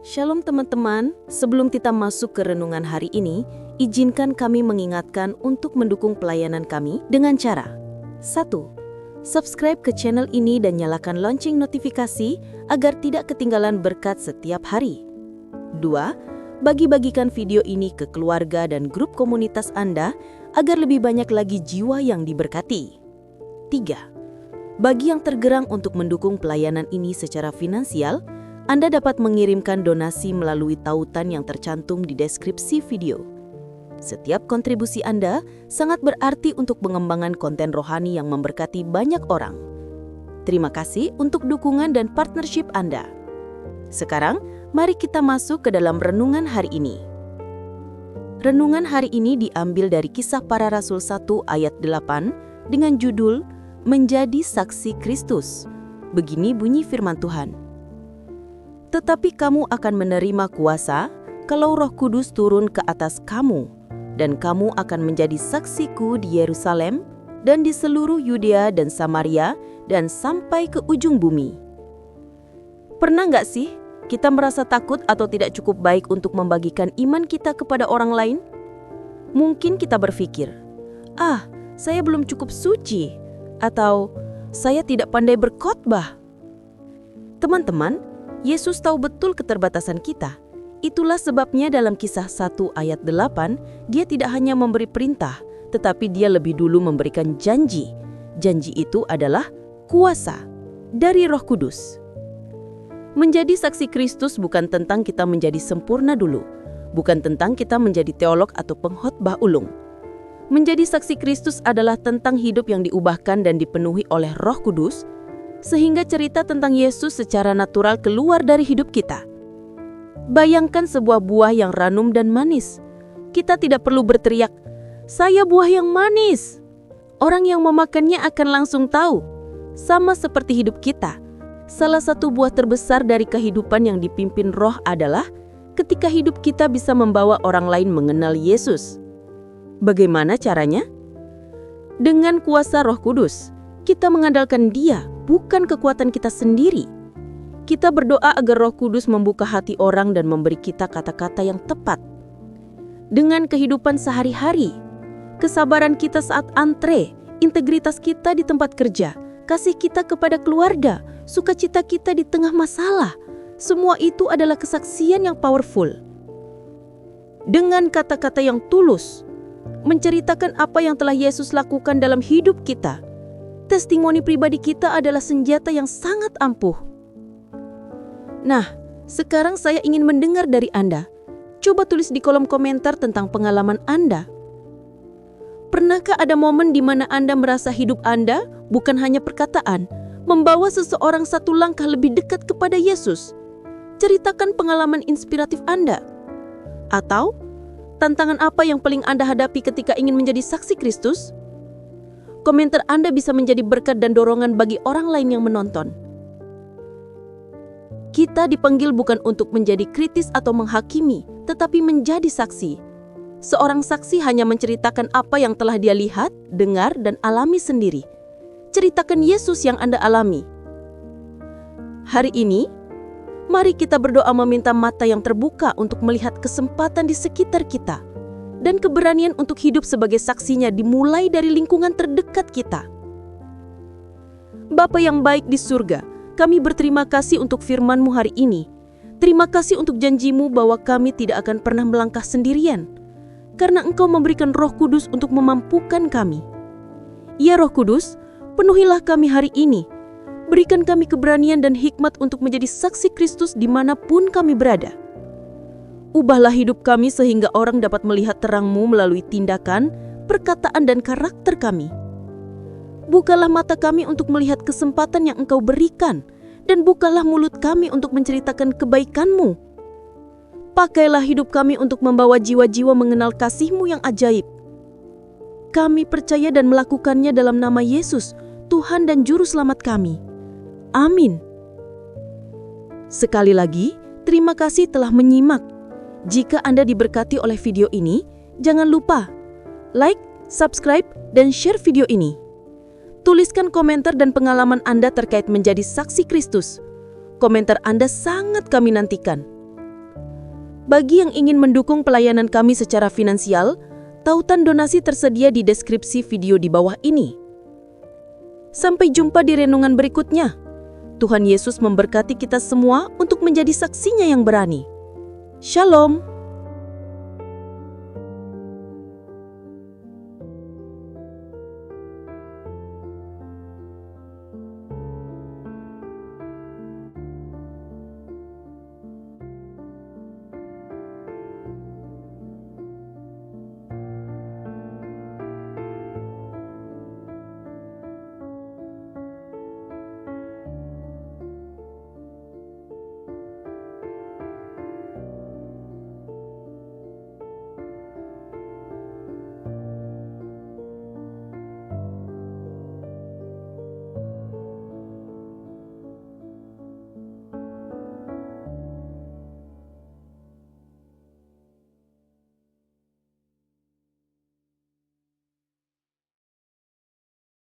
Shalom teman-teman, sebelum kita masuk ke renungan hari ini, izinkan kami mengingatkan untuk mendukung pelayanan kami dengan cara 1. Subscribe ke channel ini dan nyalakan lonceng notifikasi agar tidak ketinggalan berkat setiap hari. 2. Bagi-bagikan video ini ke keluarga dan grup komunitas Anda agar lebih banyak lagi jiwa yang diberkati. 3. Bagi yang tergerak untuk mendukung pelayanan ini secara finansial, Anda dapat mengirimkan donasi melalui tautan yang tercantum di deskripsi video. Setiap kontribusi Anda sangat berarti untuk pengembangan konten rohani yang memberkati banyak orang. Terima kasih untuk dukungan dan partnership Anda. Sekarang, mari kita masuk ke dalam renungan hari ini. Renungan hari ini diambil dari Kisah Para Rasul 1 ayat 8 dengan judul Menjadi Saksi Kristus. Begini bunyi firman Tuhan. Tetapi kamu akan menerima kuasa kalau Roh Kudus turun ke atas kamu, dan kamu akan menjadi saksiku di Yerusalem dan di seluruh Yudea dan Samaria dan sampai ke ujung bumi. Pernah nggak sih kita merasa takut atau tidak cukup baik untuk membagikan iman kita kepada orang lain? Mungkin kita berpikir, saya belum cukup suci, atau saya tidak pandai berkhotbah. Teman-teman, Yesus tahu betul keterbatasan kita. Itulah sebabnya dalam Kisah 1 ayat 8, dia tidak hanya memberi perintah, tetapi dia lebih dulu memberikan janji. Janji itu adalah kuasa dari Roh Kudus. Menjadi saksi Kristus bukan tentang kita menjadi sempurna dulu, bukan tentang kita menjadi teolog atau pengkhotbah ulung. Menjadi saksi Kristus adalah tentang hidup yang diubahkan dan dipenuhi oleh Roh Kudus, sehingga cerita tentang Yesus secara natural keluar dari hidup kita. Bayangkan sebuah buah yang ranum dan manis. Kita tidak perlu berteriak, "Saya buah yang manis." Orang yang memakannya akan langsung tahu. Sama seperti hidup kita, salah satu buah terbesar dari kehidupan yang dipimpin Roh adalah ketika hidup kita bisa membawa orang lain mengenal Yesus. Bagaimana caranya? Dengan kuasa Roh Kudus. Kita mengandalkan Dia, bukan kekuatan kita sendiri. Kita berdoa agar Roh Kudus membuka hati orang dan memberi kita kata-kata yang tepat. Dengan kehidupan sehari-hari, kesabaran kita saat antre, integritas kita di tempat kerja, kasih kita kepada keluarga, sukacita kita di tengah masalah, semua itu adalah kesaksian yang powerful. Dengan kata-kata yang tulus, menceritakan apa yang telah Yesus lakukan dalam hidup kita, testimoni pribadi kita adalah senjata yang sangat ampuh. Nah, sekarang saya ingin mendengar dari Anda. Coba tulis di kolom komentar tentang pengalaman Anda. Pernahkah ada momen di mana Anda merasa hidup Anda bukan hanya perkataan, membawa seseorang satu langkah lebih dekat kepada Yesus? Ceritakan pengalaman inspiratif Anda. Atau, tantangan apa yang paling Anda hadapi ketika ingin menjadi saksi Kristus? Komentar Anda bisa menjadi berkat dan dorongan bagi orang lain yang menonton. Kita dipanggil bukan untuk menjadi kritis atau menghakimi, tetapi menjadi saksi. Seorang saksi hanya menceritakan apa yang telah dia lihat, dengar, dan alami sendiri. Ceritakan Yesus yang Anda alami. Hari ini, mari kita berdoa meminta mata yang terbuka untuk melihat kesempatan di sekitar kita, dan keberanian untuk hidup sebagai saksinya dimulai dari lingkungan terdekat kita. Bapa yang baik di surga, kami berterima kasih untuk firman-Mu hari ini. Terima kasih untuk janji-Mu bahwa kami tidak akan pernah melangkah sendirian, karena Engkau memberikan Roh Kudus untuk memampukan kami. Ya Roh Kudus, penuhilah kami hari ini. Berikan kami keberanian dan hikmat untuk menjadi saksi Kristus dimanapun kami berada. Ubahlah hidup kami sehingga orang dapat melihat terang-Mu melalui tindakan, perkataan, dan karakter kami. Bukalah mata kami untuk melihat kesempatan yang Engkau berikan, dan bukalah mulut kami untuk menceritakan kebaikan-Mu. Pakailah hidup kami untuk membawa jiwa-jiwa mengenal kasih-Mu yang ajaib. Kami percaya dan melakukannya dalam nama Yesus, Tuhan dan Juru Selamat kami. Amin. Sekali lagi, terima kasih telah menyimak. Jika Anda diberkati oleh video ini, jangan lupa like, subscribe, dan share video ini. Tuliskan komentar dan pengalaman Anda terkait menjadi saksi Kristus. Komentar Anda sangat kami nantikan. Bagi yang ingin mendukung pelayanan kami secara finansial, tautan donasi tersedia di deskripsi video di bawah ini. Sampai jumpa di renungan berikutnya. Tuhan Yesus memberkati kita semua untuk menjadi saksinya yang berani. Shalom.